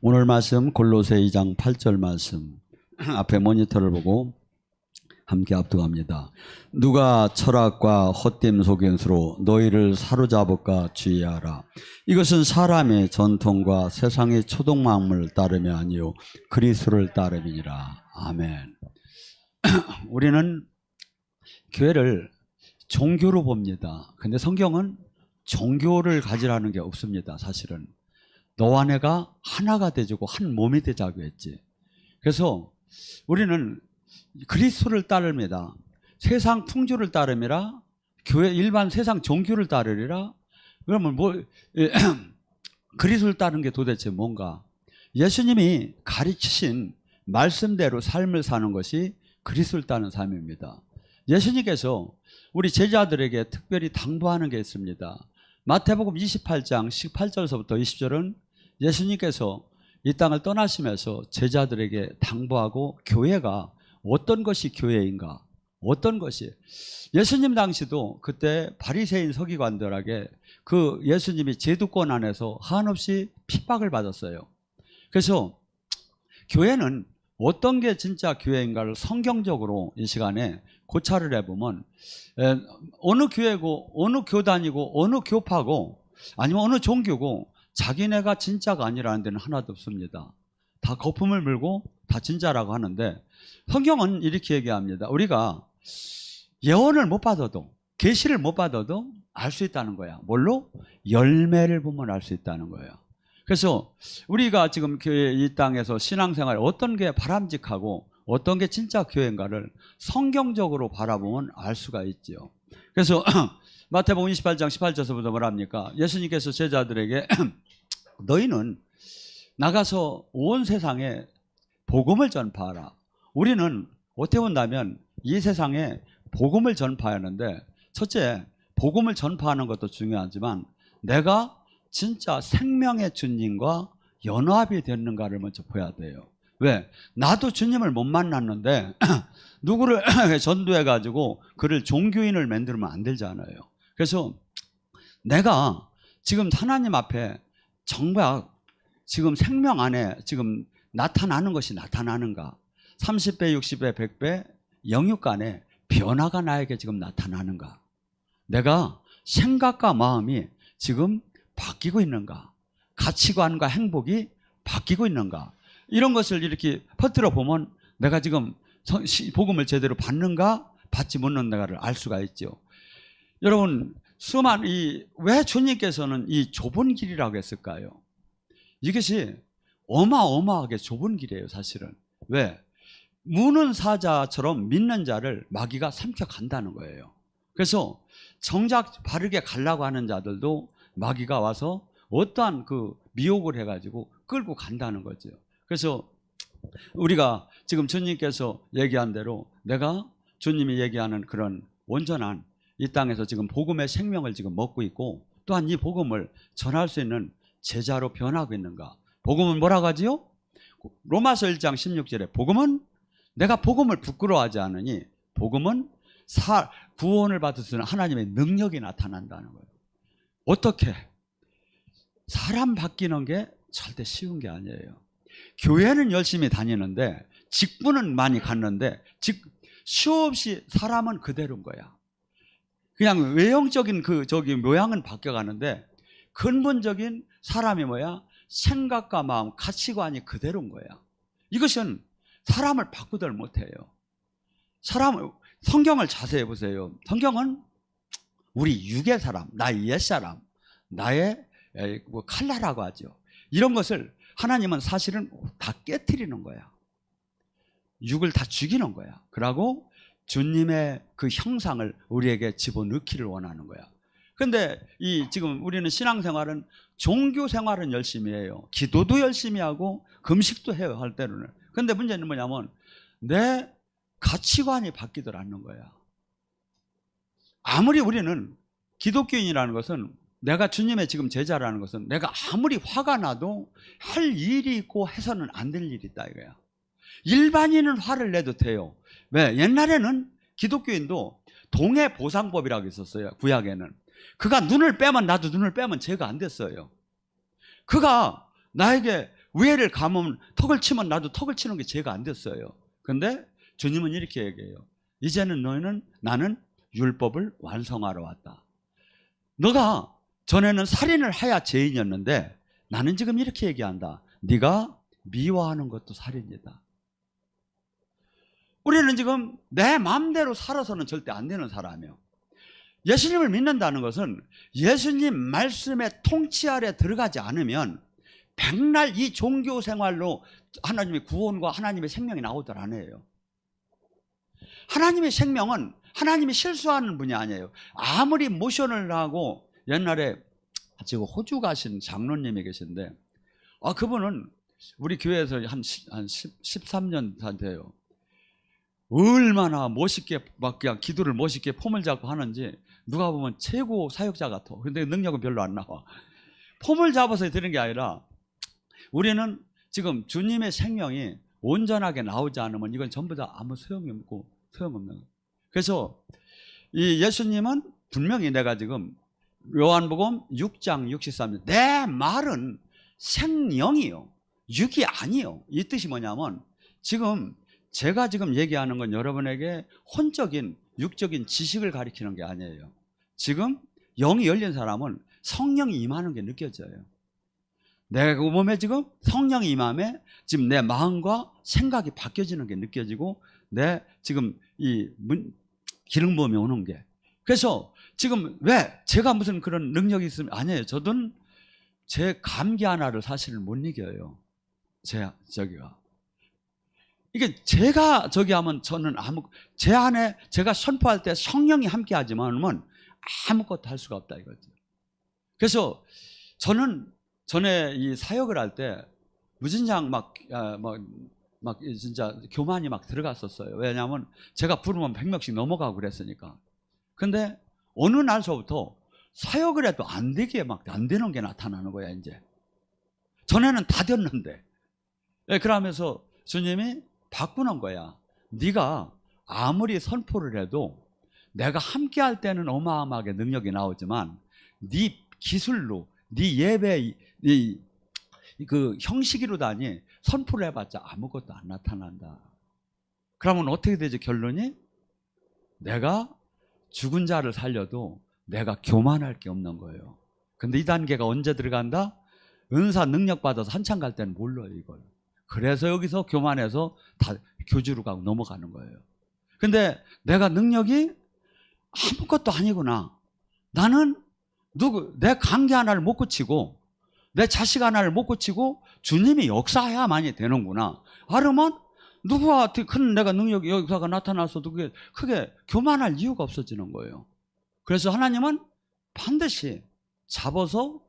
오늘 말씀 골로새 2장 8절 말씀 앞에 모니터를 보고 함께 합독합니다. 누가 철학과 헛됨 속임수로 너희를 사로잡을까 주의하라. 이것은 사람의 전통과 세상의 초동망을 따름이 아니요 그리스도를 따름이니라. 아멘. 우리는 교회를 종교로 봅니다. 근데 성경은 종교를 가지라는 게 없습니다. 사실은 너와 내가 하나가 되자고 한 몸이 되자고 했지. 그래서 우리는 그리스도를 따릅니다. 세상 풍조를 따름이라 교회 일반 세상 종교를 따르리라. 그러면 그리스도를 따르는 게 도대체 뭔가? 예수님이 가르치신 말씀대로 삶을 사는 것이 그리스도를 따르는 삶입니다. 예수님께서 우리 제자들에게 특별히 당부하는 게 있습니다. 마태복음 28장 18절서부터 20절은 예수님께서 이 땅을 떠나시면서 제자들에게 당부하고 교회가 어떤 것이 교회인가, 어떤 것이 예수님 당시도 그때 바리새인 서기관들에게 그 예수님이 제도권 안에서 한없이 핍박을 받았어요. 그래서 교회는 어떤 게 진짜 교회인가를 성경적으로 이 시간에 고찰을 해보면 어느 교회고 어느 교단이고 어느 교파고 아니면 어느 종교고 자기네가 진짜가 아니라는 데는 하나도 없습니다. 다 거품을 물고 다 진짜라고 하는데 성경은 이렇게 얘기합니다. 우리가 예언을 못 받아도 계시를 못 받아도 알 수 있다는 거야. 뭘로? 열매를 보면 알 수 있다는 거예요. 그래서 우리가 지금 교회 이 땅에서 신앙생활 어떤 게 바람직하고 어떤 게 진짜 교회인가를 성경적으로 바라보면 알 수가 있죠. 그래서 마태복음 28장 18절부터 뭐랍니까? 예수님께서 제자들에게 너희는 나가서 온 세상에 복음을 전파하라. 우리는 어떻게 본다면 이 세상에 복음을 전파해야 하는데 첫째, 복음을 전파하는 것도 중요하지만 내가 진짜 생명의 주님과 연합이 됐는가를 먼저 봐야 돼요. 왜? 나도 주님을 못 만났는데 누구를 전도해가지고 그를 종교인을 만들면 안 되잖아요. 그래서 내가 지금 하나님 앞에 정말 지금 생명 안에 지금 나타나는 것이 나타나는가? 30배, 60배, 100배 영육간에 변화가 나에게 지금 나타나는가? 내가 생각과 마음이 지금 바뀌고 있는가? 가치관과 행복이 바뀌고 있는가? 이런 것을 이렇게 퍼뜨려 보면 내가 지금 복음을 제대로 받는가 받지 못하는가를 알 수가 있죠. 여러분 왜 주님께서는 이 좁은 길이라고 했을까요? 이것이 어마어마하게 좁은 길이에요. 사실은. 왜? 무는 사자처럼 믿는 자를 마귀가 삼켜간다는 거예요. 그래서 정작 바르게 가려고 하는 자들도 마귀가 와서 어떠한 그 미혹을 해가지고 끌고 간다는 거죠. 그래서 우리가 지금 주님께서 얘기한 대로 내가 주님이 얘기하는 그런 온전한 이 땅에서 지금 복음의 생명을 지금 먹고 있고 또한 이 복음을 전할 수 있는 제자로 변하고 있는가? 복음은 뭐라고 하지요? 로마서 1장 16절에 복음은 내가 복음을 부끄러워하지 않으니 복음은 구원을 받을 수 있는 하나님의 능력이 나타난다는 거예요. 어떻게? 사람 바뀌는 게 절대 쉬운 게 아니에요. 교회는 열심히 다니는데 직분은 많이 갔는데 수없이 사람은 그대로인 거야. 그냥 외형적인 모양은 바뀌어가는데 근본적인 사람이 뭐야? 생각과 마음, 가치관이 그대로인 거야. 이것은 사람을 바꾸들 못해요. 성경을 자세히 보세요. 성경은 우리 육의 사람, 나의 옛사람, 나의 칼라라고 하죠. 이런 것을 하나님은 사실은 다 깨트리는 거야. 육을 다 죽이는 거야. 그러고 주님의 그 형상을 우리에게 집어넣기를 원하는 거야. 그런데 지금 우리는 신앙생활은 종교 생활은 열심히 해요. 기도도 열심히 하고 금식도 해요. 할 때로는. 그런데 문제는 뭐냐면 내 가치관이 바뀌질 않는 거야. 아무리 우리는 기독교인이라는 것은 내가 주님의 지금 제자라는 것은 내가 아무리 화가 나도 할 일이 있고 해서는 안 될 일이 있다 이거야. 일반인은 화를 내도 돼요. 왜? 옛날에는 기독교인도 동해보상법이라고 있었어요. 구약에는. 그가 눈을 빼면 나도 눈을 빼면 죄가 안 됐어요. 그가 나에게 위에를 감으면 턱을 치면 나도 턱을 치는 게 죄가 안 됐어요. 근데 주님은 이렇게 얘기해요. 이제는 나는 율법을 완성하러 왔다. 너가 전에는 살인을 해야 죄인이었는데 나는 지금 이렇게 얘기한다. 네가 미워하는 것도 살인이다. 우리는 지금 내 마음대로 살아서는 절대 안 되는 사람이에요. 예수님을 믿는다는 것은 예수님 말씀의 통치 아래 들어가지 않으면 백날 이 종교 생활로 하나님의 구원과 하나님의 생명이 나오더라 안 해요. 하나님의 생명은 하나님이 실수하는 분이 아니에요. 아무리 모션을 하고 옛날에 지금 호주 가신 장로님이 계신데 그분은 우리 교회에서 한 13년 돼요. 얼마나 멋있게 막 그냥 기도를 멋있게 폼을 잡고 하는지 누가 보면 최고 사역자 같아. 근데 능력은 별로 안 나와. 폼을 잡아서 되는 게 아니라 우리는 지금 주님의 생명이 온전하게 나오지 않으면 이건 전부 다 아무 소용이 없고 소용없는 거예요. 그래서 이 예수님은 분명히 내가 지금 요한복음 6장 63절 내 말은 생명이요 육이 아니요. 이 뜻이 뭐냐면 지금 제가 지금 얘기하는 건 여러분에게 혼적인 육적인 지식을 가리키는 게 아니에요. 지금 영이 열린 사람은 성령이 임하는 게 느껴져요. 내 몸에 지금 성령이 임함에 지금 내 마음과 생각이 바뀌어지는 게 느껴지고 내 지금 이 기름 부음이 오는 게. 그래서 지금 왜 제가 무슨 그런 능력이 있으면 아니에요. 저는 제 감기 하나를 사실은 못 이겨요. 저기가. 이게 제가 저기 하면 저는 제 안에 제가 선포할 때 성령이 함께 하지만은 아무것도 할 수가 없다 이거죠. 그래서 저는 전에 이 사역을 할 때 무진장 막 진짜 교만이 막 들어갔었어요. 왜냐하면 제가 부르면 100명씩 넘어가고 그랬으니까. 근데 어느 날서부터 사역을 해도 안 되게 막 안 되는 게 나타나는 거야 이제. 전에는 다 됐는데. 그러면서 주님이 바꾸는 거야. 네가 아무리 선포를 해도 내가 함께 할 때는 어마어마하게 능력이 나오지만 네 기술로 네 예배 그 형식으로다니 선포를 해봤자 아무것도 안 나타난다. 그러면 어떻게 되죠? 결론이 내가 죽은 자를 살려도 내가 교만할 게 없는 거예요. 근데 이 단계가 언제 들어간다? 은사 능력 받아서 한참 갈 때는 몰라요 이걸. 그래서 여기서 교만해서 다 교주로 가고 넘어가는 거예요. 근데 내가 능력이 아무것도 아니구나. 나는 내 관계 하나를 못 고치고 내 자식 하나를 못 고치고 주님이 역사해야만이 되는구나. 그러면 누구한테 큰 내가 능력이 역사가 나타났어도 그게 크게 교만할 이유가 없어지는 거예요. 그래서 하나님은 반드시 잡아서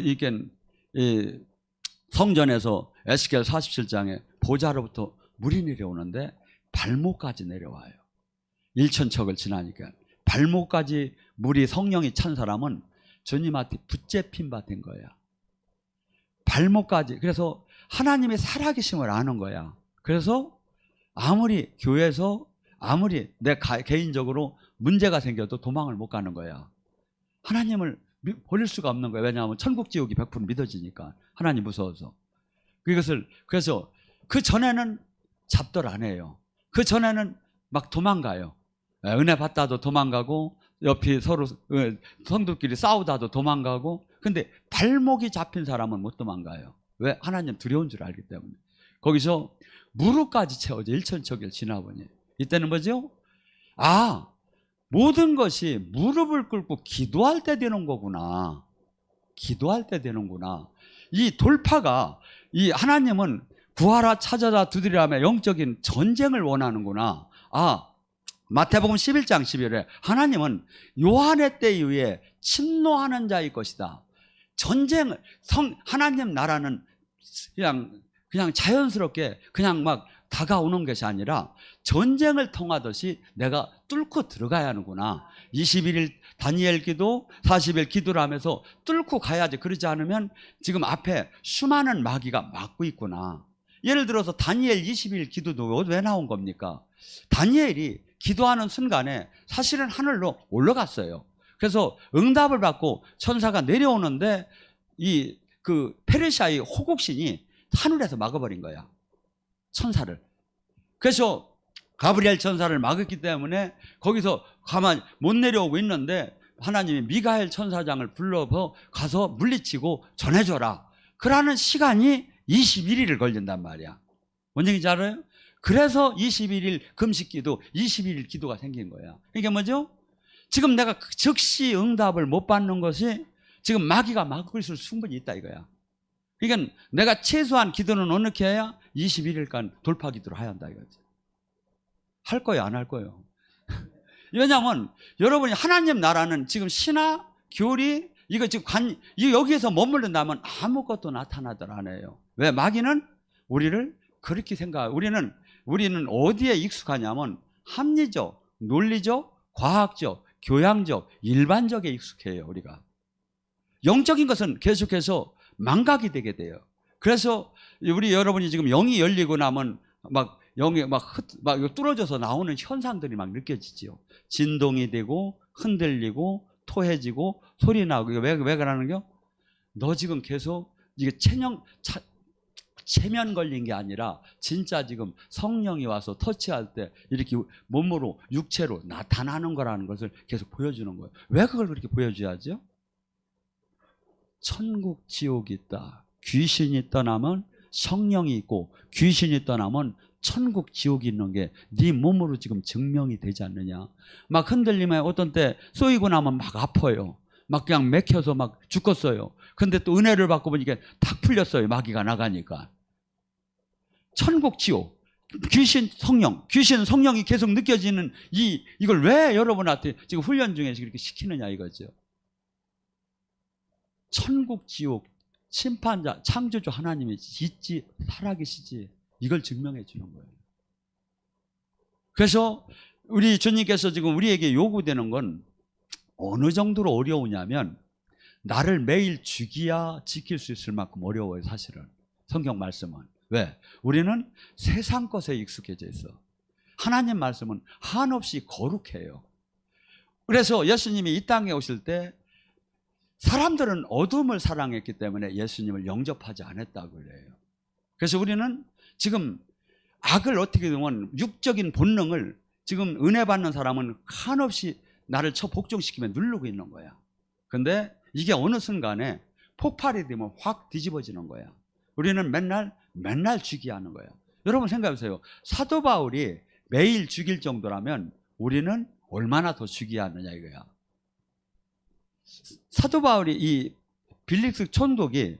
이게 성전에서 에스겔 47장에 보좌로부터 물이 내려오는데 발목까지 내려와요. 1,000척을 지나니까 발목까지 물이 성령이 찬 사람은 주님한테 붙잡힌 바 된 거야. 발목까지. 그래서 하나님의 살아계심을 아는 거야. 그래서 아무리 교회에서 아무리 내 개인적으로 문제가 생겨도 도망을 못 가는 거야. 하나님을 버릴 수가 없는 거야. 왜냐하면 천국 지옥이 100% 믿어지니까. 하나님 무서워서. 그래서 그 전에는 잡들 안 해요. 그 전에는 막 도망가요. 은혜 받다도 도망가고 옆이 서로 성도끼리 싸우다도 도망가고. 근데 발목이 잡힌 사람은 못 도망가요. 왜? 하나님 두려운 줄 알기 때문에. 거기서 무릎까지 채워져. 1,000척을 지나보니 이때는 뭐죠? 모든 것이 무릎을 꿇고 기도할 때 되는 거구나. 기도할 때 되는구나. 이 돌파가 이 하나님은 구하라 찾아라 두드리라며 영적인 전쟁을 원하는구나. 마태복음 11장 11 절에 하나님은 요한의 때에 의해 침노하는 자일 것이다. 전쟁을 하나님 나라는 그냥 자연스럽게 그냥 막 다가오는 것이 아니라 전쟁을 통하듯이 내가 뚫고 들어가야 하는구나. 21일 다니엘 기도 40일 기도를 하면서 뚫고 가야지. 그러지 않으면 지금 앞에 수많은 마귀가 막고 있구나. 예를 들어서 다니엘 20일 기도도 왜 나온 겁니까? 다니엘이 기도하는 순간에 사실은 하늘로 올라갔어요. 그래서 응답을 받고 천사가 내려오는데 그 페르시아의 호국신이 하늘에서 막아버린 거야. 천사를. 그래서 가브리엘 천사를 막았기 때문에 거기서 가만히 못 내려오고 있는데 하나님이 미가엘 천사장을 불러서 가서 물리치고 전해줘라. 그러는 시간이 21일을 걸린단 말이야. 뭔 얘기인지 알아요? 그래서 21일 금식기도 21일 기도가 생긴 거야. 이게 뭐죠? 지금 내가 즉시 응답을 못 받는 것이 지금 마귀가 막을 수 충분히 있다 이거야. 그러니까 내가 최소한 기도는 어떻게 해야 21일간 돌파 기도를 해야 한다 이거지. 할 거예요, 안 할 거예요? 왜냐하면 여러분이 하나님 나라는 지금 신화, 교리, 이거 지금 여기에서 머무른다면 아무것도 나타나들 안 해요. 왜? 마귀는 우리를 그렇게 우리는 어디에 익숙하냐면 합리적, 논리적, 과학적, 교양적, 일반적에 익숙해요, 우리가. 영적인 것은 계속해서 망각이 되게 돼요. 그래서 우리 여러분이 지금 영이 열리고 나면 막 영이 막 뚫어져서 나오는 현상들이 막 느껴지지요. 진동이 되고 흔들리고 토해지고 소리 나고. 이거 왜 그러는 겨? 너 지금 계속 이게 체면 걸린 게 아니라 진짜 지금 성령이 와서 터치할 때 이렇게 몸으로 육체로 나타나는 거라는 것을 계속 보여주는 거예요. 왜 그걸 그렇게 보여줘야죠? 천국 지옥이 있다. 귀신이 떠나면 성령이 있고 귀신이 떠나면 천국 지옥이 있는 게 네 몸으로 지금 증명이 되지 않느냐. 막 흔들리면 어떤 때 쏘이고 나면 막 아파요. 막 그냥 맥혀서 막 죽겠어요. 근데 또 은혜를 받고 보니까 탁 풀렸어요. 마귀가 나가니까. 천국 지옥, 귀신 성령이 계속 느껴지는 이걸 왜 여러분한테 지금 훈련 중에서 그렇게 시키느냐 이거죠. 천국 지옥 심판자 창조주 하나님이 있지 살아계시지, 이걸 증명해 주는 거예요. 그래서 우리 주님께서 지금 우리에게 요구되는 건 어느 정도로 어려우냐면 나를 매일 죽이야 지킬 수 있을 만큼 어려워요. 사실은 성경 말씀은. 왜? 우리는 세상 것에 익숙해져 있어. 하나님 말씀은 한없이 거룩해요. 그래서 예수님이 이 땅에 오실 때 사람들은 어둠을 사랑했기 때문에 예수님을 영접하지 않았다고 그래요. 그래서 우리는 지금 악을 어떻게 보면 육적인 본능을 지금 은혜 받는 사람은 한없이 나를 복종시키면 누르고 있는 거야. 근데 이게 어느 순간에 폭발이 되면 확 뒤집어지는 거야. 우리는 맨날 죽이야 하는 거예요. 여러분 생각해 보세요. 사도 바울이 매일 죽일 정도라면 우리는 얼마나 더 죽이야 하느냐 이거야. 사도 바울이 이 빌립스 총독이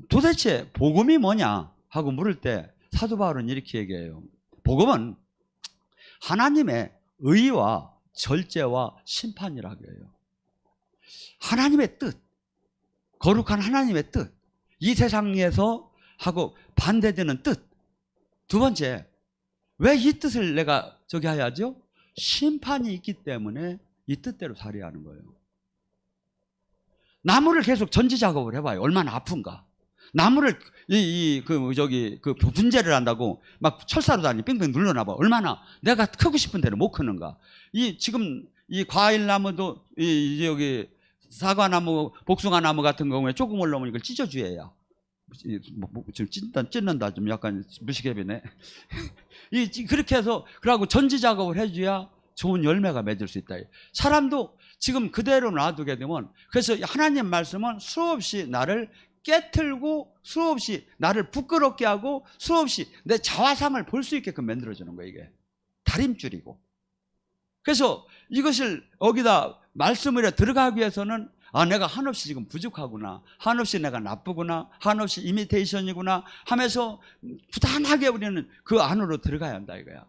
도대체 복음이 뭐냐 하고 물을 때 사도 바울은 이렇게 얘기해요. 복음은 하나님의 의와 절제와 심판이라고 해요. 하나님의 뜻, 거룩한 하나님의 뜻, 이 세상에서 하고 반대되는 뜻. 두 번째, 왜 이 뜻을 내가 저기 해야죠? 심판이 있기 때문에 이 뜻대로 살아야 하는 거예요. 나무를 계속 전지 작업을 해봐요. 얼마나 아픈가. 나무를 분재를 한다고 막 철사로 다니 뺑뺑 눌러놔봐. 얼마나 내가 크고 싶은 대로 못 크는가. 지금 이 과일나무도 여기 사과나무, 복숭아나무 같은 경우에 조금 올라오면 이걸 찢어줘야. 지금 찢는다 좀 약간 무식해비네. 그렇게 해서 그러고 전지 작업을 해줘야 좋은 열매가 맺을 수 있다. 사람도 지금 그대로 놔두게 되면, 그래서 하나님 말씀은 수없이 나를 깨틀고 수없이 나를 부끄럽게 하고 수없이 내 자화상을 볼 수 있게끔 만들어주는 거예요. 이게 다림줄이고. 그래서 이것을 여기다 말씀을 들어가기 위해서는 내가 한없이 지금 부족하구나, 한없이 내가 나쁘구나, 한없이 이미테이션이구나 하면서 부단하게 우리는 그 안으로 들어가야 한다 이거야.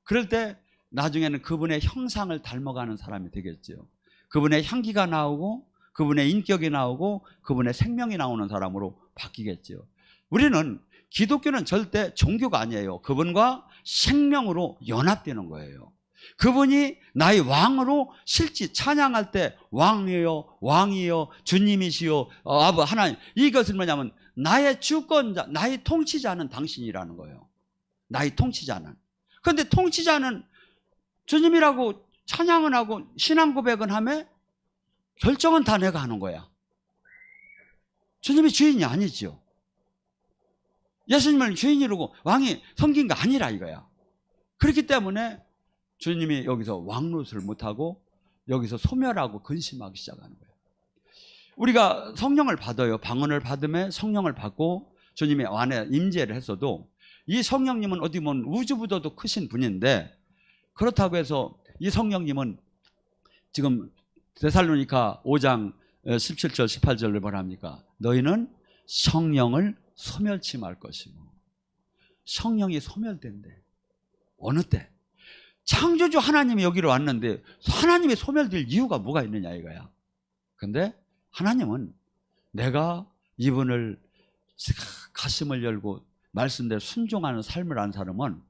그럴 때 나중에는 그분의 형상을 닮아가는 사람이 되겠죠. 그분의 향기가 나오고 그분의 인격이 나오고 그분의 생명이 나오는 사람으로 바뀌겠죠. 우리는 기독교는 절대 종교가 아니에요. 그분과 생명으로 연합되는 거예요. 그분이 나의 왕으로 실제 찬양할 때 왕이여 왕이여 주님이시여 아버 하나님, 이것은 뭐냐면 나의 주권자, 나의 통치자는 당신이라는 거예요. 나의 통치자는. 그런데 통치자는 주님이라고 찬양은 하고 신앙 고백은 하며 결정은 다 내가 하는 거야. 주님이 주인이 아니죠. 예수님을 주인이라고 왕이 섬긴 거 아니라 이거야. 그렇기 때문에 주님이 여기서 왕노릇을 못하고 여기서 소멸하고 근심하기 시작하는 거예요. 우리가 성령을 받아요. 방언을 받으면 성령을 받고 주님의 안에 임재를 했어도 이 성령님은 어디 보면 우주보다도 크신 분인데, 그렇다고 해서 이 성령님은 지금 데살로니가 5장 17절 18절을 뭐라 합니까? 너희는 성령을 소멸치 말 것이고. 성령이 소멸된대. 어느 때? 창조주 하나님이 여기로 왔는데 하나님이 소멸될 이유가 뭐가 있느냐 이거야. 근데 하나님은 내가 이분을 가슴을 열고 말씀대로 순종하는 삶을 한 사람은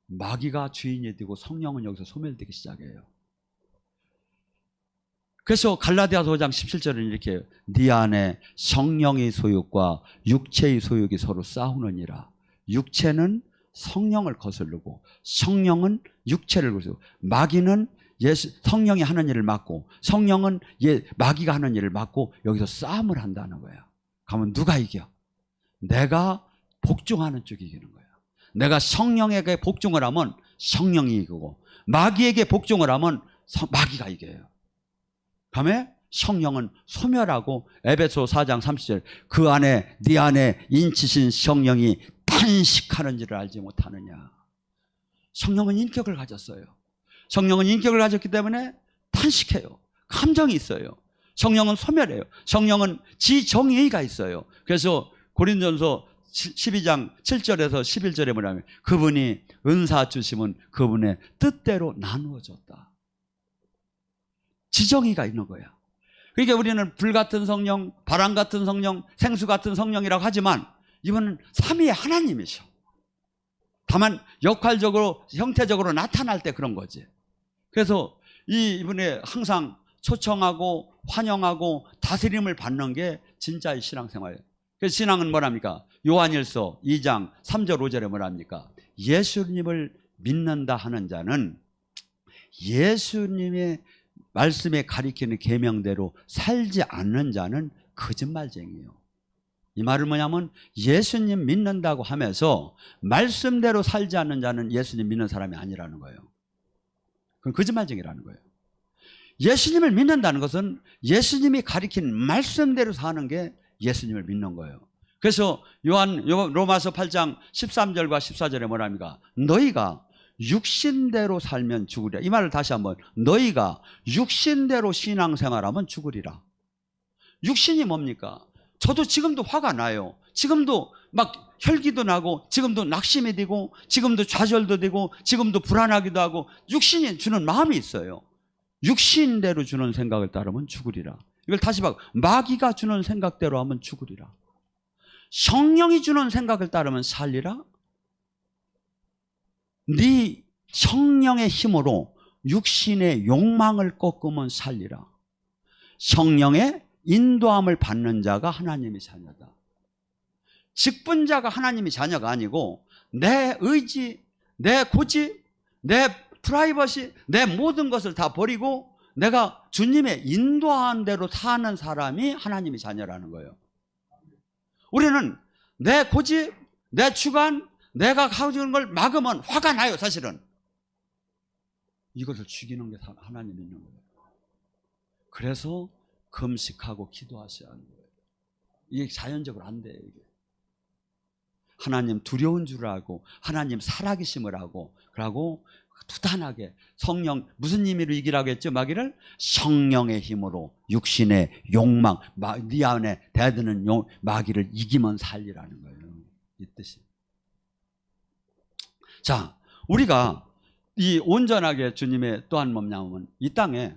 마귀가 주인이 되고 성령은 여기서 소멸되기 시작해요. 그래서 갈라디아서 5장 17절은 이렇게 네 안에 성령의 소욕과 육체의 소욕이 서로 싸우느니라. 육체는 성령을 거스르고 성령은 육체를 거스르고, 마귀는 성령이 하는 일을 막고 성령은 마귀가 하는 일을 막고 여기서 싸움을 한다는 거야. 그러면 누가 이겨? 내가 복종하는 쪽이 이기는 거야. 내가 성령에게 복종을 하면 성령이 이기고 마귀에게 복종을 하면 마귀가 이겨요. 그다음에 성령은 소멸하고 에베소 4장 30절 그 안에 네 안에 인치신 성령이 탄식하는지를 알지 못하느냐. 성령은 인격을 가졌어요. 성령은 인격을 가졌기 때문에 탄식해요. 감정이 있어요. 성령은 소멸해요. 성령은 지정의가 있어요. 그래서 고린도전서 12장 7절에서 11절에 뭐냐면 그분이 은사 주심은 그분의 뜻대로 나누어졌다. 지정의가 있는 거야. 그러니까 우리는 불 같은 성령, 바람 같은 성령, 생수 같은 성령이라고 하지만 이분은 삼위의 하나님이셔. 다만 역할적으로 형태적으로 나타날 때 그런 거지. 그래서 이분의 항상 초청하고 환영하고 다스림을 받는 게 진짜의 신앙생활이에요. 그래서 신앙은 뭐랍니까? 요한일서 2장 3절 5절에 뭐랍니까? 예수님을 믿는다 하는 자는 예수님의 말씀에 가리키는 계명대로 살지 않는 자는 거짓말쟁이에요. 이 말은 뭐냐면 예수님 믿는다고 하면서 말씀대로 살지 않는 자는 예수님 믿는 사람이 아니라는 거예요. 그건 거짓말쟁이라는 거예요. 예수님을 믿는다는 것은 예수님이 가리킨 말씀대로 사는 게 예수님을 믿는 거예요. 그래서 로마서 8장 13절과 14절에 뭐랍니까? 너희가 육신대로 살면 죽으리라. 이 말을 다시 한번, 너희가 육신대로 신앙생활하면 죽으리라. 육신이 뭡니까? 저도 지금도 화가 나요. 지금도 막 혈기도 나고 지금도 낙심이 되고 지금도 좌절도 되고 지금도 불안하기도 하고 육신이 주는 마음이 있어요. 육신대로 주는 생각을 따르면 죽으리라. 이걸 다시 봐. 마귀가 주는 생각대로 하면 죽으리라. 성령이 주는 생각을 따르면 살리라. 네 성령의 힘으로 육신의 욕망을 꺾으면 살리라. 성령의 인도함을 받는 자가 하나님의 자녀다. 직분자가 하나님의 자녀가 아니고 내 의지, 내 고집, 내 프라이버시, 내 모든 것을 다 버리고 내가 주님의 인도한 대로 사는 사람이 하나님의 자녀라는 거예요. 우리는 내 고집, 내 주관, 내가 가지고 있는 걸 막으면 화가 나요. 사실은 이것을 죽이는 게 하나님이 있는 거예요. 그래서 금식하고 기도하셔야 하는 거예요. 이게 자연적으로 안 돼요. 이게. 하나님 두려운 줄 알고 하나님 살아계심을 하고 그러고 두단하게 성령, 무슨 의미로 이기라고 했죠? 마귀를 성령의 힘으로 육신의 욕망, 네 안에 대드는 마귀를 이기면 살리라는 거예요. 이 뜻이. 자, 우리가 이 온전하게 주님의 또한 뭐냐면 이 땅에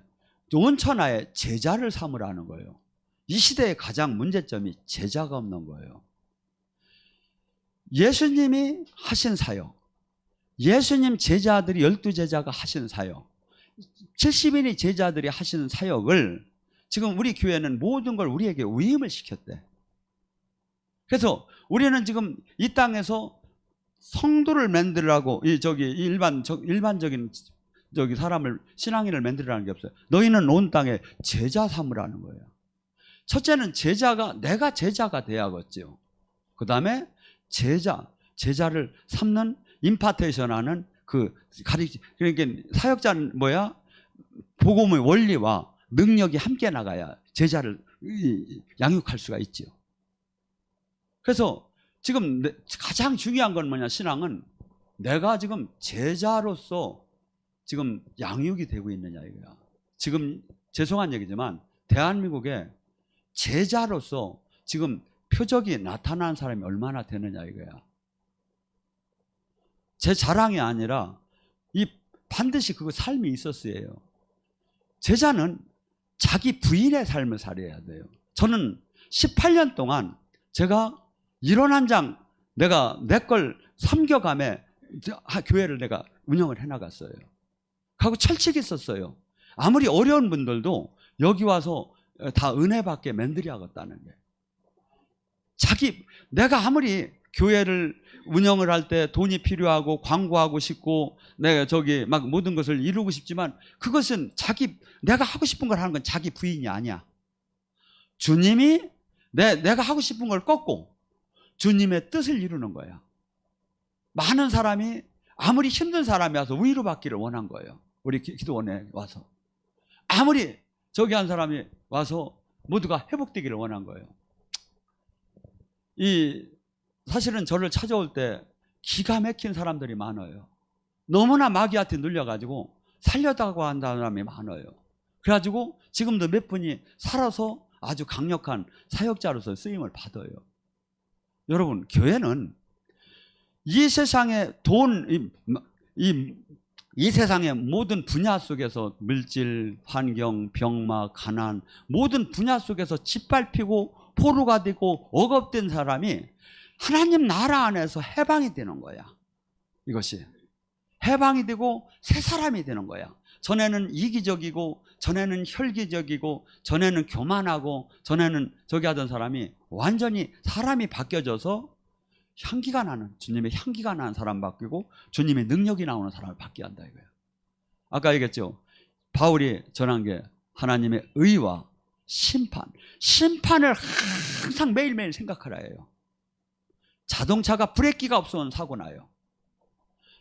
온천하에 제자를 삼으라는 거예요. 이 시대의 가장 문제점이 제자가 없는 거예요. 예수님이 하신 사역, 예수님 제자들이 12제자가 하신 사역, 70인의 제자들이 하시는 사역을 지금 우리 교회는 모든 걸 우리에게 위임을 시켰대. 그래서 우리는 지금 이 땅에서 성도를 만들라고 일반적인 사람을 신앙인을 만들라는 게 없어요. 너희는 온 땅에 제자 삼으라는 거예요. 첫째는 내가 제자가 돼야겠죠. 그 다음에 제자를 삼는 임파테이션하는 그러니까 사역자는 뭐야? 복음의 원리와 능력이 함께 나가야 제자를 양육할 수가 있죠. 그래서 지금 가장 중요한 건 뭐냐? 신앙은 내가 지금 제자로서 지금 양육이 되고 있느냐 이거야. 지금 죄송한 얘기지만 대한민국에 제자로서 지금 표적이 나타난 사람이 얼마나 되느냐 이거야. 제 자랑이 아니라 반드시 그 삶이 있었어요. 제자는 자기 부인의 삶을 살아야 돼요. 저는 18년 동안 제가 이론 한 장 내가 내 걸 섬겨감에 교회를 내가 운영을 해나갔어요. 하고 철칙이 있었어요. 아무리 어려운 분들도 여기 와서 다 은혜 받게 만들어 하겠다는 게. 내가 아무리 교회를 운영을 할 때 돈이 필요하고 광고하고 싶고 내가 막 모든 것을 이루고 싶지만 그것은 내가 하고 싶은 걸 하는 건 자기 부인이 아니야. 주님이 내가 하고 싶은 걸 꺾고 주님의 뜻을 이루는 거야. 많은 사람이 아무리 힘든 사람이 와서 위로받기를 원한 거예요. 우리 기도원에 와서. 아무리 한 사람이 와서 모두가 회복되기를 원한 거예요. 사실은 저를 찾아올 때 기가 막힌 사람들이 많아요. 너무나 마귀한테 눌려가지고 살려다고 한다는 사람이 많아요. 그래가지고 지금도 몇 분이 살아서 아주 강력한 사역자로서 쓰임을 받아요. 여러분, 교회는 이 세상의 이 세상의 모든 분야 속에서 물질, 환경, 병마, 가난 모든 분야 속에서 짓밟히고 포로가 되고 억압된 사람이 하나님 나라 안에서 해방이 되는 거야. 이것이 해방이 되고 새 사람이 되는 거야. 전에는 이기적이고 전에는 혈기적이고 전에는 교만하고 전에는 하던 사람이 완전히 사람이 바뀌어져서 향기가 나는, 주님의 향기가 나는 사람 바뀌고 주님의 능력이 나오는 사람을 바뀌게 한다 이거예요. 아까 얘기했죠. 바울이 전한 게 하나님의 의와 심판을 항상 매일매일 생각하라 해요. 자동차가 브레이크가 없으면 사고 나요.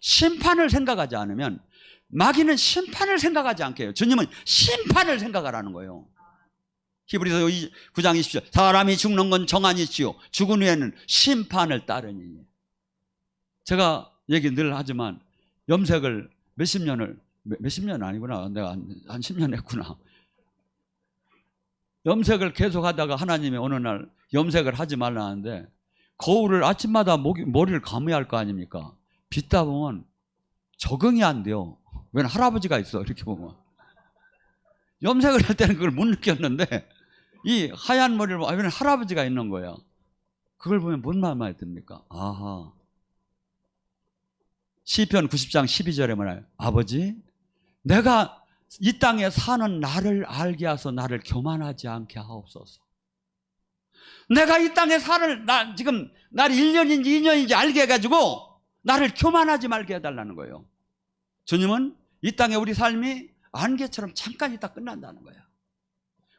심판을 생각하지 않으면, 마귀는 심판을 생각하지 않게 해요. 주님은 심판을 생각하라는 거예요. 히브리서 9장 20절 사람이 죽는 건 정한이지요 죽은 후에는 심판을 따르니. 제가 얘기 늘 하지만 염색을 몇십 년 아니구나, 내가 한 10년 했구나. 염색을 계속 하다가 하나님이 어느 날 염색을 하지 말라는데 거울을 아침마다 머리를 감아야 할 거 아닙니까? 빗다 보면 적응이 안 돼요. 웬 할아버지가 있어 이렇게 보면. 염색을 할 때는 그걸 못 느꼈는데 이 하얀 머리를 보면 웬 할아버지가 있는 거야. 그걸 보면 뭔 마음이 듭니까? 아하. 시편 90장 12절에 뭐라요? 아버지, 내가 이 땅에 사는 나를 알게 하소 나를 교만하지 않게 하옵소서. 내가 이 땅에 지금 날이 1년인지 2년인지 알게 해가지고 나를 교만하지 말게 해달라는 거예요. 주님은 이 땅에 우리 삶이 안개처럼 잠깐 있다 끝난다는 거야.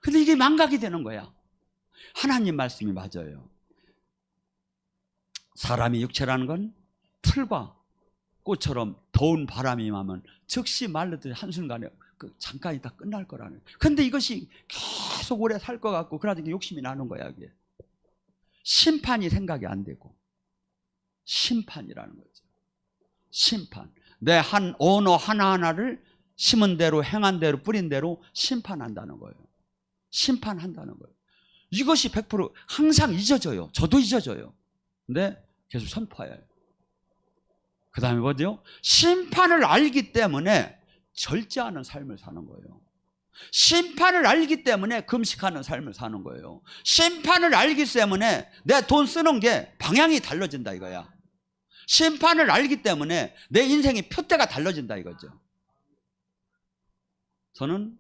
근데 이게 망각이 되는 거야. 하나님 말씀이 맞아요. 사람이 육체라는 건 풀과 꽃처럼 더운 바람이 임하면 즉시 말르듯이 한순간에 잠깐 있다 끝날 거라는. 근데 이것이 계속 오래 살 것 같고 그러니까 욕심이 나는 거야. 이게 심판이 생각이 안 되고, 심판이라는 거죠. 심판. 내 한 언어 하나하나를 심은 대로 행한 대로 뿌린 대로 심판한다는 거예요. 심판한다는 거예요. 이것이 100% 항상 잊어져요. 저도 잊어져요. 근데 계속 선포해야 해요. 그 다음에 뭐죠? 심판을 알기 때문에 절제하는 삶을 사는 거예요. 심판을 알기 때문에 금식하는 삶을 사는 거예요. 심판을 알기 때문에 내 돈 쓰는 게 방향이 달라진다 이거야. 심판을 알기 때문에 내 인생의 표대가 달라진다 이거죠. 저는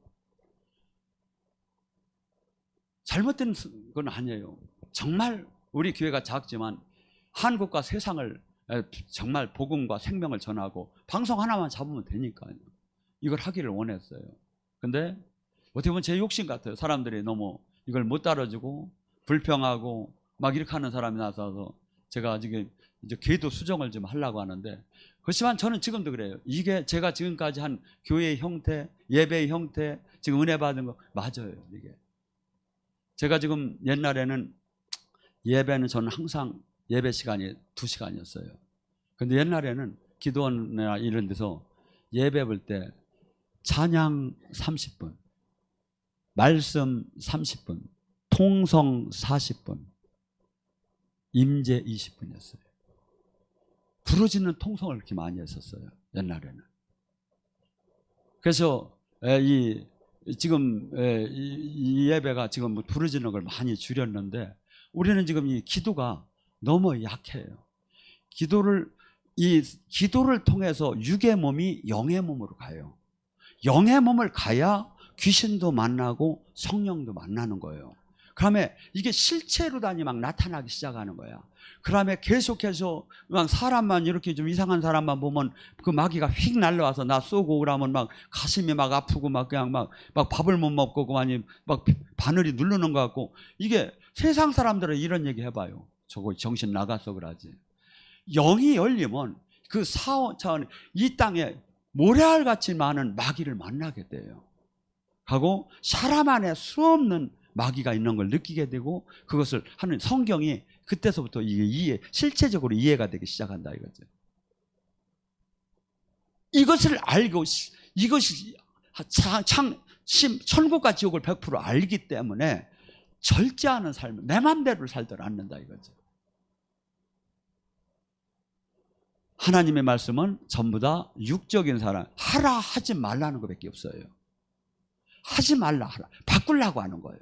잘못된 건 아니에요. 정말 우리 교회가 작지만 한국과 세상을 정말 복음과 생명을 전하고 방송 하나만 잡으면 되니까요. 이걸 하기를 원했어요. 근데 어떻게 보면 제 욕심 같아요. 사람들이 너무 이걸 못 따라주고 불평하고 막 이렇게 하는 사람이 나서서 제가 지금 이제 궤도 수정을 좀 하려고 하는데, 그렇지만 저는 지금도 그래요. 이게 제가 지금까지 한 교회의 형태, 예배의 형태, 지금 은혜 받은 거 맞아요. 이게 제가 지금 옛날에는 예배는 저는 항상 예배 시간이 2시간이었어요. 근데 옛날에는 기도원이나 이런 데서 예배 볼 때 찬양 30분, 말씀 30분, 통성 40분, 임재 20분이었어요. 부르짖는 통성을 그렇게 많이 했었어요. 옛날에는. 그래서 지금 이 예배가 지금 뭐 부르짖는 걸 많이 줄였는데, 우리는 지금 이 기도가 너무 약해요. 이 기도를 통해서 육의 몸이 영의 몸으로 가요. 영의 몸을 가야 귀신도 만나고 성령도 만나는 거예요. 그다음에 이게 실체로 다니 막 나타나기 시작하는 거야. 그다음에 계속해서 막 사람만 이렇게 좀 이상한 사람만 보면 그 마귀가 휙 날라와서 나 쏘고, 그러면 막 가슴이 막 아프고 막 그냥 막 밥을 못 먹고 그만이 막 바늘이 누르는 것 같고. 이게 세상 사람들은 이런 얘기 해봐요. 저거 정신 나갔어 그러지. 영이 열리면 그 차원 이 땅에 모래알같이 많은 마귀를 만나게 돼요. 하고 사람 안에 수없는 마귀가 있는 걸 느끼게 되고, 그것을 하는 성경이 그때서부터 이게 실체적으로 이해가 되기 시작한다 이거죠. 이것을 알고 이것이 천국과 지옥을 100% 알기 때문에 절제하는 삶을 내 맘대로 살들 않는다 이거죠. 하나님의 말씀은 전부 다 육적인 사람, 하라 하지 말라는 것밖에 없어요. 하지 말라 하라, 바꾸려고 하는 거예요.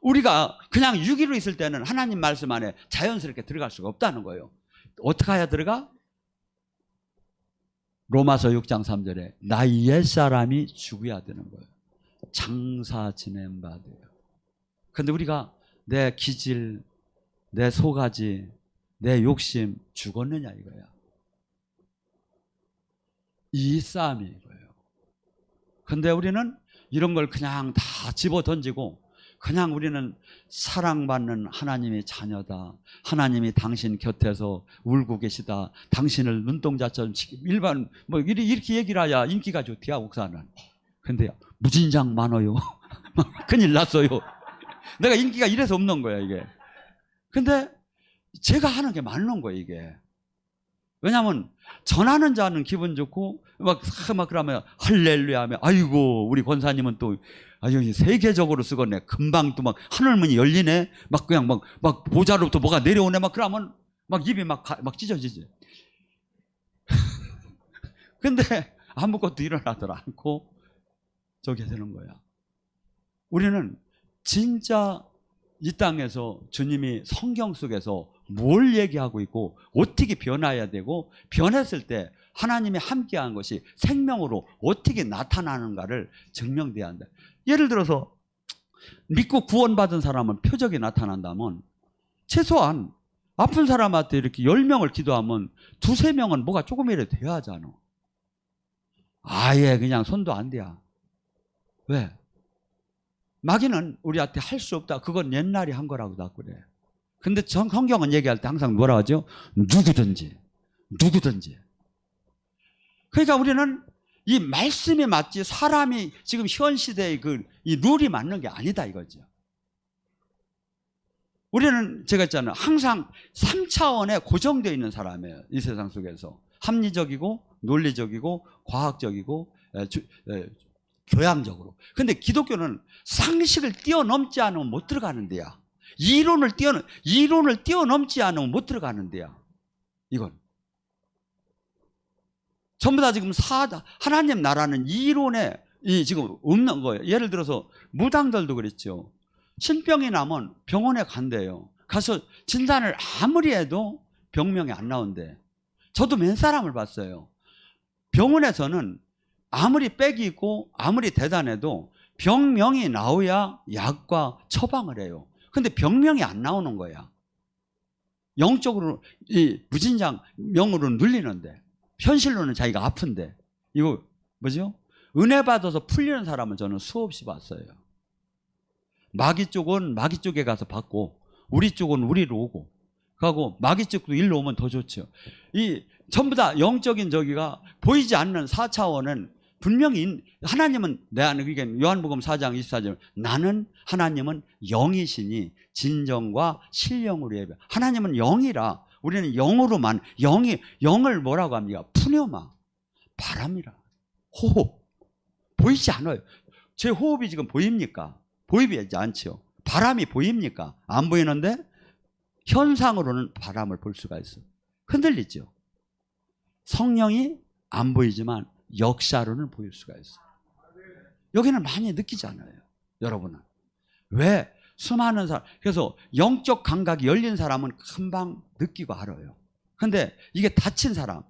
우리가 그냥 육이로 있을 때는 하나님 말씀 안에 자연스럽게 들어갈 수가 없다는 거예요. 어떻게 해야 들어가? 로마서 6장 3절에 나 옛사람이 죽어야 되는 거예요. 장사 지낸 바 돼요. 그런데 우리가 내 기질, 내 소가지, 내 욕심 죽었느냐 이거야. 이 싸움이 이거예요. 그런데 우리는 이런 걸 그냥 다 집어 던지고, 그냥 우리는 사랑받는 하나님의 자녀다, 하나님이 당신 곁에서 울고 계시다, 당신을 눈동자처럼 일반 뭐 이렇게 얘기를 해야 인기가 좋대요 목사는. 근데 무진장 많아요. 큰일 났어요. 내가 인기가 이래서 없는 거야 이게. 근데 제가 하는 게 맞는 거예요 이게. 왜냐하면 전하는 자는 기분 좋고 막 그러면 할렐루야 하면, 아이고 우리 권사님은 또 아유 세계적으로 쓰겠네, 금방 또 막 하늘문이 열리네, 막 그냥 막 보좌로부터 뭐가 내려오네, 막 그러면 막 입이 막 찢어지지. 근데 아무것도 일어나들 않고 저게 되는 거야. 우리는 진짜 이 땅에서 주님이 성경 속에서 뭘 얘기하고 있고 어떻게 변화해야 되고, 변했을 때 하나님이 함께한 것이 생명으로 어떻게 나타나는가를 증명돼야 한다. 예를 들어서 믿고 구원받은 사람은 표적이 나타난다면, 최소한 아픈 사람한테 이렇게 10명을 기도하면 2~3명은 뭐가 조금이라도 돼야 하잖아. 아예 그냥 손도 안 대야. 왜? 마귀는 우리한테 할 수 없다, 그건 옛날에 한 거라고 다 그래. 근데 성경은 얘기할 때 항상 뭐라 하죠? 누구든지. 그러니까 우리는 이 말씀이 맞지, 사람이 지금 현 시대의 이 룰이 맞는 게 아니다 이거죠. 우리는 제가 했잖아요, 항상 3차원에 고정되어 있는 사람이에요. 이 세상 속에서 합리적이고 논리적이고 과학적이고 교양적으로. 근데 기독교는 상식을 뛰어넘지 않으면 못 들어가는 데야. 이론을 뛰어넘지 않으면 못 들어가는 데야. 이건 전부 다 지금 하나님 나라는 이론에 지금 없는 거예요. 예를 들어서 무당들도 그랬죠. 신병이 나면 병원에 간대요. 가서 진단을 아무리 해도 병명이 안 나온대. 저도 몇 사람을 봤어요. 병원에서는 아무리 빽이 있고 아무리 대단해도 병명이 나오야 약과 처방을 해요. 근데 병명이 안 나오는 거야. 영적으로 무진장 명으로 눌리는데, 현실로는 자기가 아픈데. 이거 뭐죠? 은혜 받아서 풀리는 사람은 저는 수없이 봤어요. 마귀 쪽은 마귀 쪽에 가서 받고, 우리 쪽은 우리로 오고. 하고 마귀쪽도 일로 오면 더 좋죠. 이 전부 다 영적인 저기가 보이지 않는 4차원은 분명히 하나님은 내 안에, 그러니까 요한복음 4장 24절, 나는 하나님은 영이시니 진정과 신령으로 예배. 하나님은 영이라 우리는 영으로만, 영을 뭐라고 합니까? 푸네마, 바람이라. 호흡. 보이지 않아요. 제 호흡이 지금 보입니까? 보이지 않죠. 바람이 보입니까? 안 보이는데 현상으로는 바람을 볼 수가 있어요. 흔들리죠. 성령이 안 보이지만 역사로는 보일 수가 있어요. 여기는 많이 느끼지 않아요. 여러분은. 왜? 수많은 사람. 그래서 영적 감각이 열린 사람은 금방 느끼고 알아요. 근데 이게 닫힌 사람은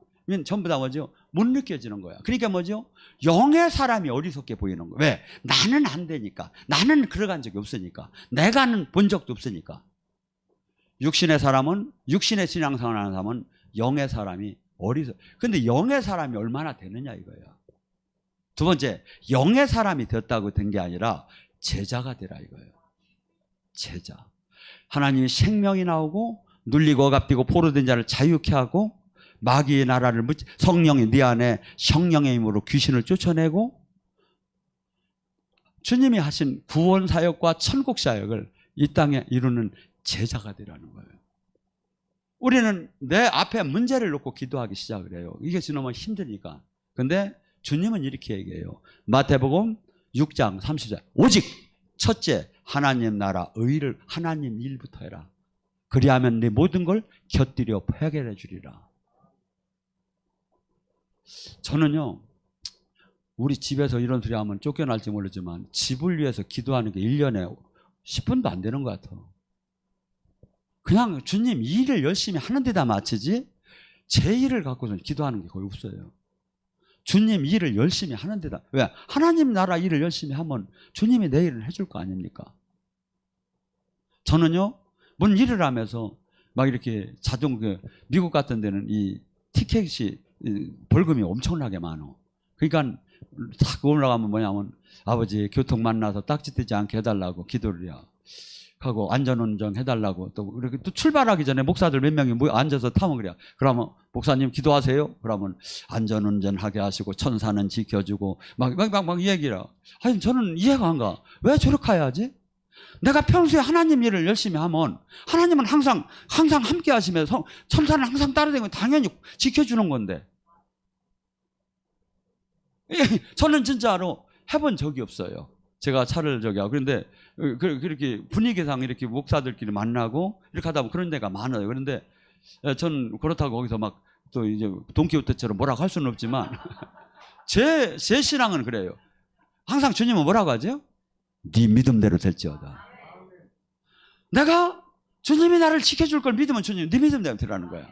전부 다 뭐죠? 못 느껴지는 거야. 그러니까 뭐죠? 영의 사람이 어리석게 보이는 거야. 왜? 나는 안 되니까. 나는 걸어간 적이 없으니까. 내가는 본 적도 없으니까. 육신의 사람은, 육신의 신앙생활 하는 사람은 영의 사람이 근데 영의 사람이 얼마나 되느냐 이거예요. 두 번째, 영의 사람이 되었다고 된 게 아니라 제자가 되라 이거예요. 제자. 하나님이 생명이 나오고 눌리고 억압되고 포로된 자를 자유케 하고 마귀의 나라를 성령이 네 안에 성령의 힘으로 귀신을 쫓아내고 주님이 하신 구원 사역과 천국 사역을 이 땅에 이루는 제자가 되라는 거예요. 우리는 내 앞에 문제를 놓고 기도하기 시작을 해요. 이게 너무 힘드니까. 근데 주님은 이렇게 얘기해요. 마태복음 6장 30절. 오직 첫째 하나님 나라 의를 하나님 일부터 해라. 그리하면 네 모든 걸 곁들여 해결해 주리라. 저는요, 우리 집에서 이런 소리 하면 쫓겨날지 모르지만 집을 위해서 기도하는 게 1년에 10분도 안 되는 것 같아요. 그냥 주님 이 일을 열심히 하는 데다 마치지 제 일을 갖고서 기도하는 게 거의 없어요. 주님 일을 열심히 하는 데다. 왜? 하나님 나라 일을 열심히 하면 주님이 내 일을 해줄 거 아닙니까? 저는요, 뭔 일을 하면서 막 이렇게 미국 같은 데는 이 티켓이 벌금이 엄청나게 많어. 그러니까 딱 올라가면 뭐냐면 아버지 교통 만나서 딱지뜨지 않게 해달라고 기도를 해요. 하고 안전운전 해달라고 또 이렇게 또 출발하기 전에 목사들 몇 명이 앉아서 타면 그래요. 그러면 목사님 기도하세요. 그러면 안전운전하게 하시고 천사는 지켜주고 막 얘기를. 아니 저는 이해가 안 가. 왜 저렇게 해야지? 내가 평소에 하나님 일을 열심히 하면 하나님은 항상 함께 하시면서 천사는 항상 따라다니면 당연히 지켜주는 건데. 저는 진짜로 해본 적이 없어요. 제가 차를 하고. 그런데 그렇게 분위기상 이렇게 목사들끼리 만나고 이렇게 하다 보면 그런 데가 많아요. 그런데 전 그렇다고 거기서 막 또 이제 돈키호테처럼 뭐라고 할 수는 없지만 제 신앙은 그래요. 항상 주님은 뭐라고 하죠? 네 믿음대로 될지어다. 내가 주님이 나를 지켜줄 걸 믿으면 주님 네 믿음대로 되라는 거야.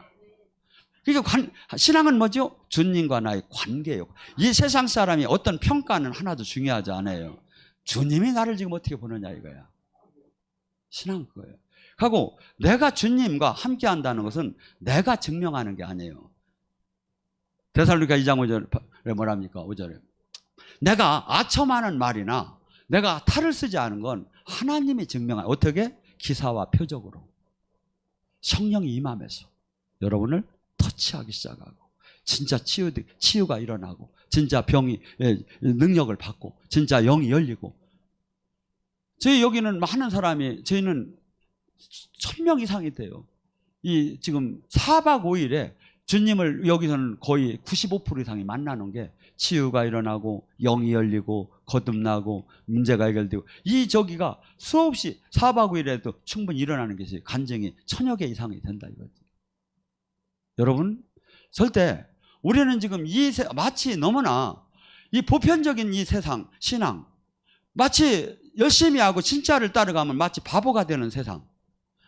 그러니까 신앙은 뭐죠? 주님과 나의 관계예요. 이 세상 사람이 어떤 평가는 하나도 중요하지 않아요. 주님이 나를 지금 어떻게 보느냐 이거야. 신앙은 그거예요. 하고 내가 주님과 함께 한다는 것은 내가 증명하는 게 아니에요. 데살로니가 2장 5절에 뭐랍니까? 5절에 내가 아첨하는 말이나 내가 탈을 쓰지 않은 건 하나님이 증명하는. 어떻게? 기사와 표적으로 성령이 임하면서 여러분을 터치하기 시작하고 진짜 치유가 일어나고 진짜 병이 능력을 받고 진짜 영이 열리고. 저희 여기는 많은 사람이 저희는 1000명 이상이 돼요. 이 지금 4박 5일에 주님을 여기서는 거의 95% 이상이 만나는 게 치유가 일어나고 영이 열리고 거듭나고 문제가 해결되고 이 저기가 수없이 4박 5일에도 충분히 일어나는 것이 간증이 1000여 개 이상이 된다 이거죠. 여러분 절대 우리는 지금 마치 너무나 이 보편적인 이 세상 신앙 마치 열심히 하고 진짜를 따라가면 마치 바보가 되는 세상,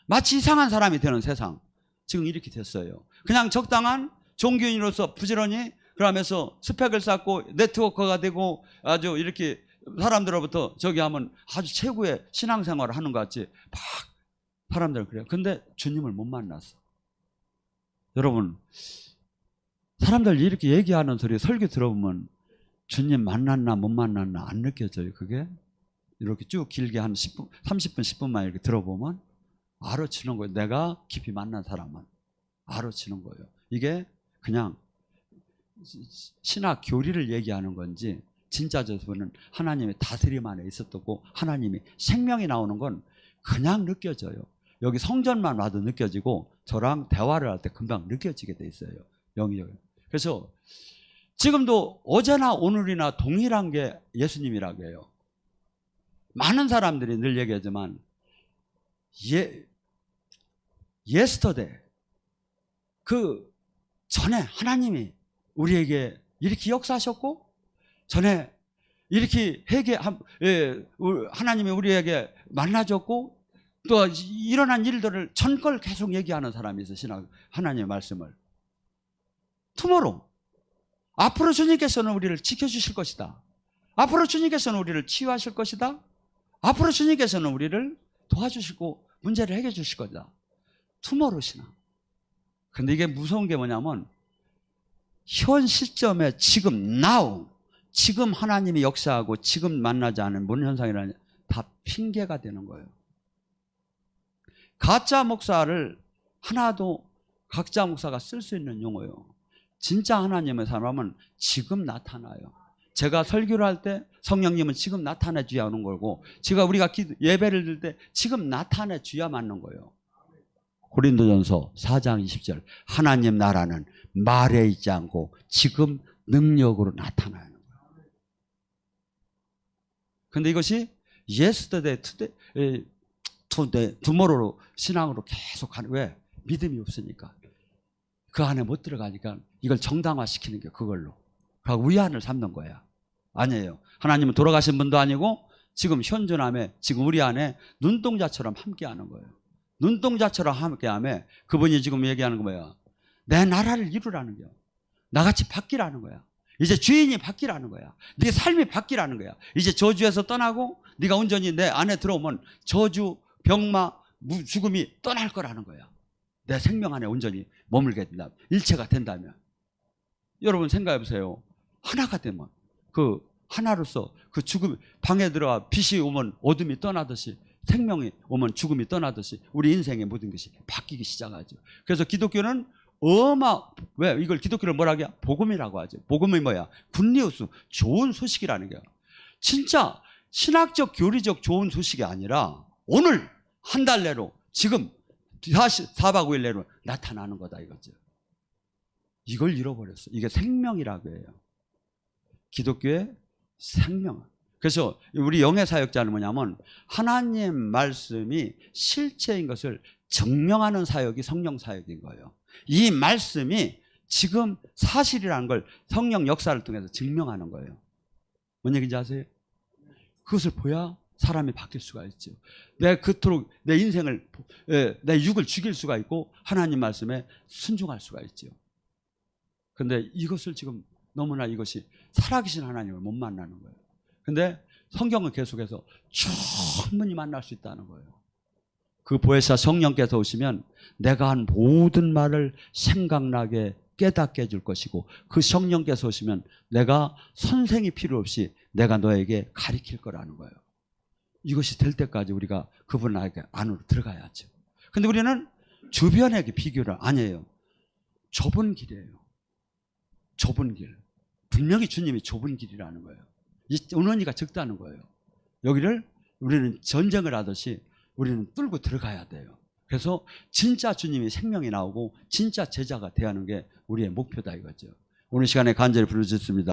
마치 이상한 사람이 되는 세상. 지금 이렇게 됐어요. 그냥 적당한 종교인으로서 부지런히 그러면서 스펙을 쌓고 네트워크가 되고 아주 이렇게 사람들로부터 저기 하면 아주 최고의 신앙생활을 하는 것 같이 막 사람들 그래요. 근데 주님을 못 만났어. 여러분 사람들 이렇게 얘기하는 소리 설교 들어보면 주님 만났나 못 만났나 안 느껴져요. 그게 이렇게 쭉 길게 한 10분 30분 10분만 이렇게 들어보면 알아치는 거예요. 내가 깊이 만난 사람은 알아치는 거예요. 이게 그냥 신학 교리를 얘기하는 건지 진짜 저분은 하나님의 다스림 안에 있었고 하나님이 생명이 나오는 건 그냥 느껴져요. 여기 성전만 와도 느껴지고 저랑 대화를 할 때 금방 느껴지게 돼 있어요. 영이. 그래서 지금도 어제나 오늘이나 동일한 게 예수님이라고 해요. 많은 사람들이 늘 얘기하지만 yesterday 그 전에 하나님이 우리에게 이렇게 역사하셨고 전에 이렇게 하나님이 우리에게 만나줬고 또 일어난 일들을 전 걸 계속 얘기하는 사람이 있어요. 신학 하나님의 말씀을. 투모로우 앞으로 주님께서는 우리를 지켜주실 것이다. 앞으로 주님께서는 우리를 치유하실 것이다. 앞으로 주님께서는 우리를 도와주시고 문제를 해결해 주실 거다. 투모로우 신앙. 근데 이게 무서운 게 뭐냐면 현 시점에 지금 now 지금 하나님이 역사하고 지금 만나지 않은 뭔 현상이라니 다 핑계가 되는 거예요. 가짜 목사를 하나도 각자 목사가 쓸 수 있는 용어예요. 진짜 하나님의 사람은 지금 나타나요. 제가 설교를 할 때 성령님은 지금 나타내 줘야 하는 거고 우리가 예배를 드릴 때 지금 나타내 줘야 맞는 거예요. 고린도전서 4장 20절 하나님 나라는 말에 있지 않고 지금 능력으로 나타나는 거예요. 그런데 이것이 yesterday, today, tomorrow로 신앙으로 계속 가는 왜? 믿음이 없으니까. 그 안에 못 들어가니까 이걸 정당화시키는 게 그걸로. 그러고 위안을 삼는 거야. 아니에요. 하나님은 돌아가신 분도 아니고 지금 현존함에 지금 우리 안에 눈동자처럼 함께하는 거예요. 눈동자처럼 함께하며 그분이 지금 얘기하는 거 뭐야? 내 나라를 이루라는 거야. 나같이 바뀌라는 거야. 이제 주인이 바뀌라는 거야. 네 삶이 바뀌라는 거야. 이제 저주에서 떠나고 네가 온전히 내 안에 들어오면 저주, 병마, 죽음이 떠날 거라는 거야. 내 생명 안에 온전히 머물게 된다면, 일체가 된다면. 여러분 생각해 보세요. 하나가 되면 그 하나로서 그 죽음 방에 들어와 빛이 오면 어둠이 떠나듯이 생명이 오면 죽음이 떠나듯이 우리 인생의 모든 것이 바뀌기 시작하죠. 그래서 기독교는 왜 이걸 기독교를 뭐라고 해요? 복음이라고 하죠. 복음이 뭐야? 굿뉴스, 좋은 소식이라는 거야. 진짜 신학적 교리적 좋은 소식이 아니라 오늘 한 달 내로 지금 4박 5일 내로 나타나는 거다 이거죠. 이걸 잃어버렸어. 이게 생명이라고 해요. 기독교의 생명. 그래서 우리 영의 사역자는 뭐냐면 하나님 말씀이 실체인 것을 증명하는 사역이 성령 사역인 거예요. 이 말씀이 지금 사실이라는 걸 성령 역사를 통해서 증명하는 거예요. 뭔 얘기인지 아세요? 그것을 보야 사람이 바뀔 수가 있죠. 그토록 내 인생을 내 육을 죽일 수가 있고 하나님 말씀에 순종할 수가 있죠. 그런데 이것을 지금 너무나 이것이 살아계신 하나님을 못 만나는 거예요. 근데 성경은 계속해서 충분히 만날 수 있다는 거예요. 그 보혜사 성령께서 오시면 내가 한 모든 말을 생각나게 깨닫게 해줄 것이고 그 성령께서 오시면 내가 선생이 필요 없이 내가 너에게 가르칠 거라는 거예요. 이것이 될 때까지 우리가 그분 안으로 들어가야죠. 근데 우리는 주변에게 비교를 안 해요. 좁은 길이에요. 좁은 길. 분명히 주님이 좁은 길이라는 거예요. 이 은원이가 적다는 거예요. 여기를 우리는 전쟁을 하듯이 우리는 뚫고 들어가야 돼요. 그래서 진짜 주님이 생명이 나오고 진짜 제자가 되어야 하는 게 우리의 목표다 이거죠. 오늘 시간에 간절히 부르짖습니다.